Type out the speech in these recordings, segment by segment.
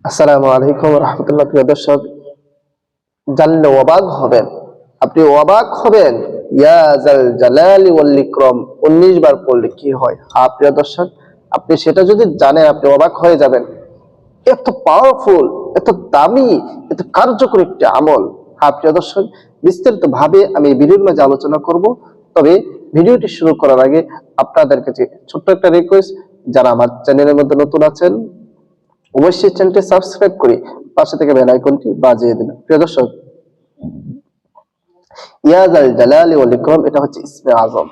আসসালামু আলাইকুম রহমতুল্লাহ। প্রিয় দর্শক, জানলে অবাক হবেন, আপনি অবাক হবেন। ইয়া জাল জালালি ওয়াল ইকরাম 19 বার পড়লে কি হয়। হ্যাঁ প্রিয় দর্শক, আপনি সেটা যদি জানেন আপনি অবাক হয়ে যাবেন। এত পাওয়ারফুল, এত দামি, এত কার্যকরী একটি আমল। হ্যাঁ প্রিয় দর্শক, বিস্তারিত ভাবে আমি এই ভিডিওর মাঝে আলোচনা করব। তবে ভিডিওটি শুরু করার আগে আপনাদের কাছে ছোট্ট একটা রিকোয়েস্ট, যারা আমার চ্যানেলের মধ্যে নতুন আছেন অবশ্যই চ্যানেলটি সাবস্ক্রাইব করে পাশে থেকে বেল আইকনটি বাজিয়ে দেবেন। প্রিয় দর্শক, ইয়া জাল জালালি ওয়াল ইকরাম এটা হচ্ছে ইসমে আজম।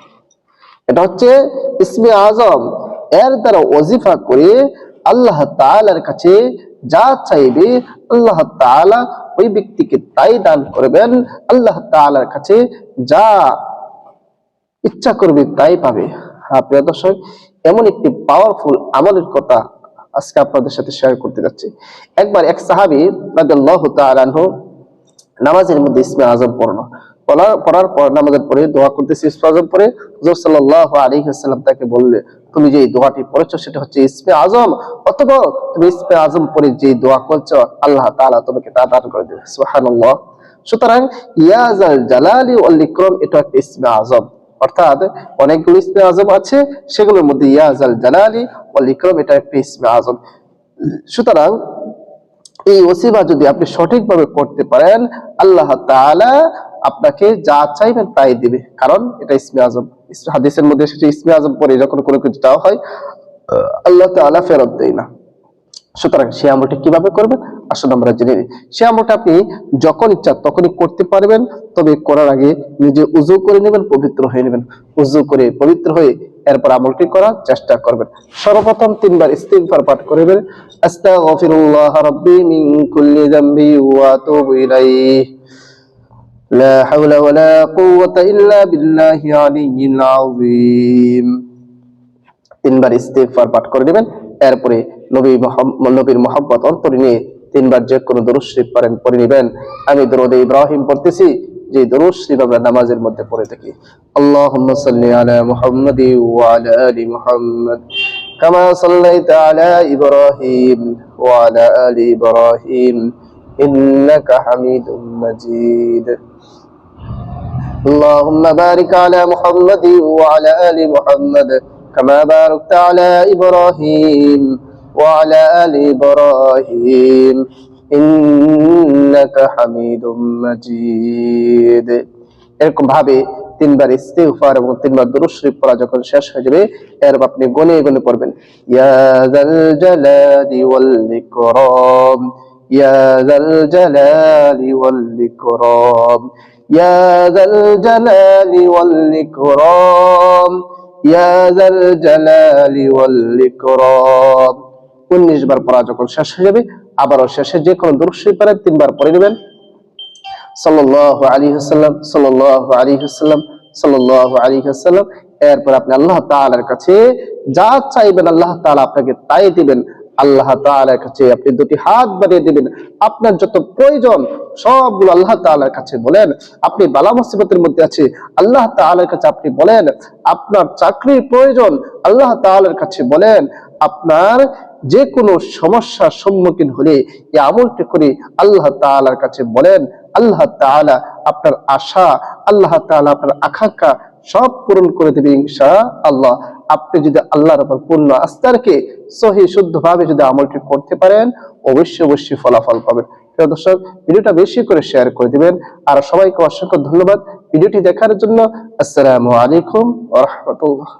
এটা হচ্ছে ইসমে আজম। এর দ্বারা ওজিফা করে আল্লাহ তাআলার কাছে যা চাইবে আল্লাহ তাআলা ওই ব্যক্তিকে তাই দান করবেন। আল্লাহ তাআলার কাছে যা ইচ্ছা করবে তাই পাবে। হ্যাঁ প্রিয় দর্শক, এমন একটি পাওয়ারফুল আমলের কথা আজকে আপনাদের সাথে শেয়ার করতে যাচ্ছি। একবার এক সাহাবী রাদিয়াল্লাহু তাআলা আনহু নামাজের মধ্যে ইসমে আজম পড়ার পর নামাজের পরে দোয়া করতেছে। ইসমে আজম পরে হুজুর সাল্লাল্লাহু আলাইহি ওয়াসাল্লাম তাকে বললে, তুমি যে দোয়াটি পড়েছো সেটা হচ্ছে ইসমে আজম, অতঃপর তুমি ইসমে আজম পড়ে যে দোয়া করছো আল্লাহ তাআলা তোমাকে তা দান করে দেবে। সুবহানাল্লাহ। সুতরাং ইয়া জাল জালালি ওয়াল ইকরাম এটা একটা ইসমে আজম, অর্থাৎ অনেকগুলো ইসমে আজম আছে, সেগুলোর মধ্যে ইয়া জাল জালালি ওয়াল ইকরাম এটা একটা ইসমে আজম। সুতরাং এই ওসিফা যদি আপনি সঠিকভাবে করতে পারেন আল্লাহ তাআলা আপনাকে যা চাইবেন তাই দিবে, কারণ এটা ইসমে আজম। হাদিসের মধ্যে এসেছে ইসমে আজম পরে যখন কোনো কিছু চাওয়া হয় আল্লাহ তাআলা ফেরত দেয় না। সুতরাং সে আমলটি কিভাবে করবেন আসলে আমরা জেনে নিই। সে আমলটা আপনি যখন ইচ্ছা তখনই করতে পারবেন, তবে করার আগে নিজে উযু করে নেবেন, পবিত্র হয়ে নেবেন। উযু করে পবিত্র হয়ে এরপর আমলটি করার চেষ্টা করবেন। সর্বপ্রথম 3 বার ইস্তিগফার পাঠ করবেন। আস্তাগফিরুল্লাহ রাব্বি মিন কুল্লি যামবি ওয়া আতুবু ইলাইহি লা হাওলা ওয়ালা কুওয়াতা ইল্লা বিল্লাহি আলিয়্যিল আযীম। 3 বার ইস্তিগফার পাঠ করে নেবেন। এরপরে নবীর মহব্বত অন্তরে নিয়ে 3 বার যে কোনো দরুদ শরীফ পারেন পড়ে নেবেন। আমি দরুদে ইব্রাহিম পড়তেছি, যে দরুদ শরীফ আমরা নামাজের মধ্যে পড়ে থাকি। আল্লাহুম্মা সাল্লি আলা মুহাম্মাদি ওয়া আলা আলি মুহাম্মাদ কামা সাল্লাইতা আলা ইব্রাহিম ওয়া আলা আলি ইব্রাহিম ইন্নাকা হামিদুম মাজিদ। আল্লাহুম্মা বারিক আলা মুহাম্মাদি ওয়া আলা আলি মুহাম্মাদ كما باركت على إبراهيم وعلى آل إبراهيم إنك حميد مجيد। এরকম ভাবে 3 বার ইস্তিগফার এবং 3 বার দরুদ শরীফ পড়া যখন শেষ হয়ে যাবে এরপর আপনি গনে গনে পড়বেন ইয়া যাল জালালি ওয়াল ইকরাম, ইয়া যাল জালালি ওয়াল ইকরাম, ইয়া যাল জালালি ওয়াল ইকরাম, ইয়া যাল জালালি ওয়াল ইকরাম। 19 বার পড়া যখন শেষ হয়ে যাবে আবারও শেষে যে কোনো দরুদ শরীফ পড়ে 3 বার পড়ে নেবেন। সাল্লাল্লাহু আলাইহি ওয়াসাল্লাম, সাল্লাল্লাহু আলাইহি ওয়াসাল্লাম, সাল্লাল্লাহু আলাইহি ওয়াসাল্লাম। এরপর আপনি আল্লাহ তাআলার কাছে যা চাইবেন আল্লাহ তাআলা আপনাকে তাই দিবেন। আল্লাহ তাআলার কাছে আপনি দুটি হাত বাড়িয়ে দিবেন, আপনার যত প্রয়োজন সবগুলো আল্লাহ তাআলার কাছে বলেন। আপনি বালা মুসিবতের মধ্যে আছে আল্লাহ তাআলার কাছে আপনি বলেন। আপনার চাকরির প্রয়োজন আল্লাহ তাআলার কাছে বলেন। আপনার যে কোনো সমস্যার সম্মুখীন হলে এই আমলটি করে আল্লাহ তাআলার কাছে বলেন। আল্লাহ তাআলা আপনার আশা, আল্লাহ তাআলা আপনার আকাঙ্ক্ষা সব পূরণ করে দেবে ইনশাআল্লাহ। আপনি যদি আল্লাহর উপর পূর্ণ আস্থা রেখে সহি শুদ্ধভাবে যদি আমলটি করতে পারেন অবশ্যই ফলাফল পাবেন। প্রিয় দর্শক, ভিডিওটা বেশি করে শেয়ার করে দিবেন। আর সবাইকে অসংখ্য ধন্যবাদ ভিডিওটি দেখার জন্য। আসসালামু আলাইকুম ওয়া রাহমাতুল্লাহ।